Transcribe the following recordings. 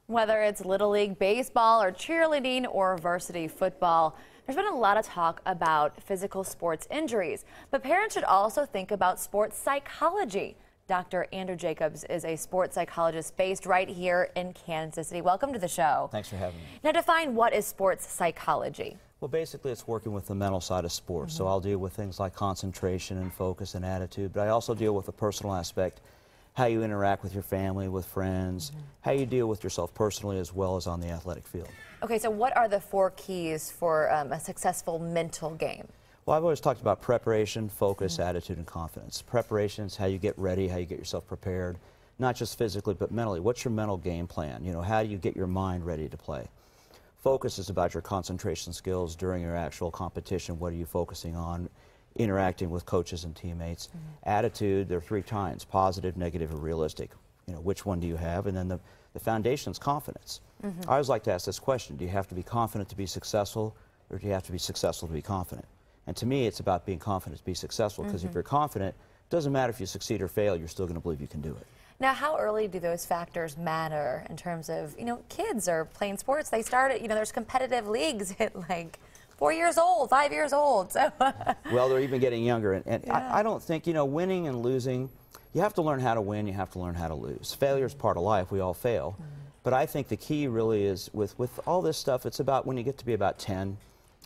Whether it's Little League baseball or cheerleading or varsity football, there's been a lot of talk about physical sports injuries, but parents should also think about sports psychology. Dr. Andrew Jacobs is a sports psychologist based right here in Kansas City. Welcome to the show. Thanks for having me. Now define what is sports psychology. Well, basically it's working with the mental side of sports. So I'll deal with things like concentration and focus and attitude, but I also deal with the personal aspect, how you interact with your family, with friends, how you deal with yourself personally as well as on the athletic field. Okay, so what are the 4 keys for a successful mental game? Well, I've always talked about preparation, focus, attitude, and confidence. Preparation is how you get ready, how you get yourself prepared, not just physically but mentally. What's your mental game plan? You know, how do you get your mind ready to play? Focus is about your concentration skills during your actual competition. What are you focusing on? Interacting with coaches and teammates. Attitude, there are 3 kinds: positive, negative, or realistic. You know, which one do you have? And then the foundation is confidence. I always like to ask this question: do you have to be confident to be successful, or do you have to be successful to be confident? And to me, it's about being confident to be successful, because if you're confident, it doesn't matter if you succeed or fail, you're still going to believe you can do it. Now, how early do those factors matter in terms of, you know, kids are playing sports, they start at, you know, there's competitive leagues at like 4 years old, 5 years old. So well, they're even getting younger. And yeah. I don't think, you know, winning and losing, you have to learn how to win, you have to learn how to lose. Failure is part of life, we all fail. But I think the key really is, with all this stuff, it's about when you get to be about 10,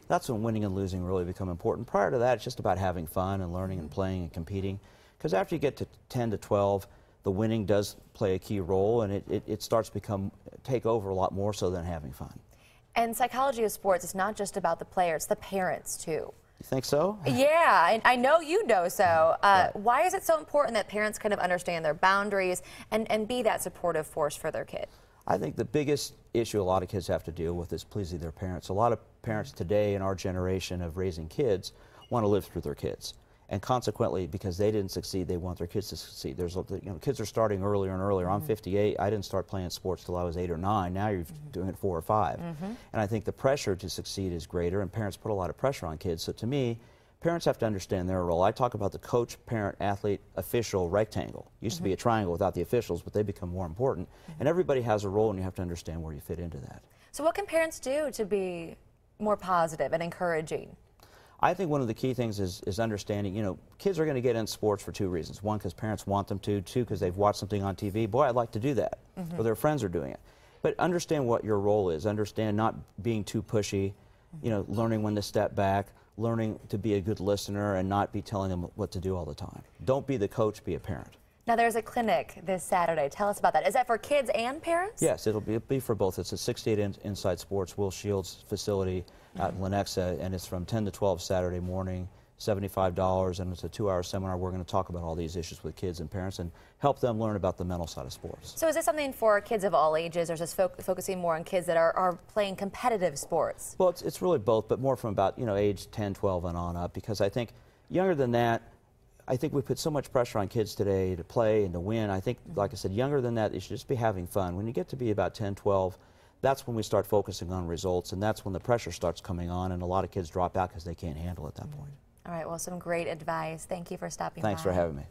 that's when winning and losing really become important. Prior to that, it's just about having fun and learning and playing and competing. Because after you get to 10 to 12, the winning does play a key role, and it starts to take over a lot more so than having fun. And psychology of sports is not just about the players, the parents too. You think so? Yeah, and I know you know so. Right. Why is it so important that parents kind of understand their boundaries and be that supportive force for their kid? I think the biggest issue a lot of kids have to deal with is pleasing their parents. A lot of parents today in our generation of raising kids want to live through their kids. And consequently, because they didn't succeed, they want their kids to succeed. There's, you know, kids are starting earlier and earlier. I'm 58. I didn't start playing sports till I was 8 or 9. Now you're doing it 4 or 5. And I think the pressure to succeed is greater, and parents put a lot of pressure on kids. So to me, parents have to understand their role. I talk about the coach, parent, athlete, official rectangle. Used to be a triangle without the officials, but they become more important. And everybody has a role, and you have to understand where you fit into that. So what can parents do to be more positive and encouraging? I think one of the key things is understanding, you know, kids are going to get in sports for 2 reasons. 1, because parents want them to. 2, because they've watched something on TV. Boy, I'd like to do that. Or their friends are doing it. But understand what your role is. Understand not being too pushy, you know, learning when to step back, learning to be a good listener and not be telling them what to do all the time. Don't be the coach, be a parent. Now, there's a clinic this Saturday. Tell us about that. Is that for kids and parents? Yes, it'll be for both. It's a 68 Inside Sports Will Shields facility out in Lenexa, and it's from 10 to 12 Saturday morning, $75, and it's a 2-hour seminar. We're going to talk about all these issues with kids and parents and help them learn about the mental side of sports. So is this something for kids of all ages, or is this focusing more on kids that are playing competitive sports? Well, it's really both, but more from about, you know, age 10, 12 and on up, because I think younger than that, I think we put so much pressure on kids today to play and to win. I think, like I said, younger than that, they should just be having fun. When you get to be about 10, 12, that's when we start focusing on results, and that's when the pressure starts coming on, and a lot of kids drop out because they can't handle it at that point. All right, well, some great advice. Thank you for stopping by. Thanks for having me.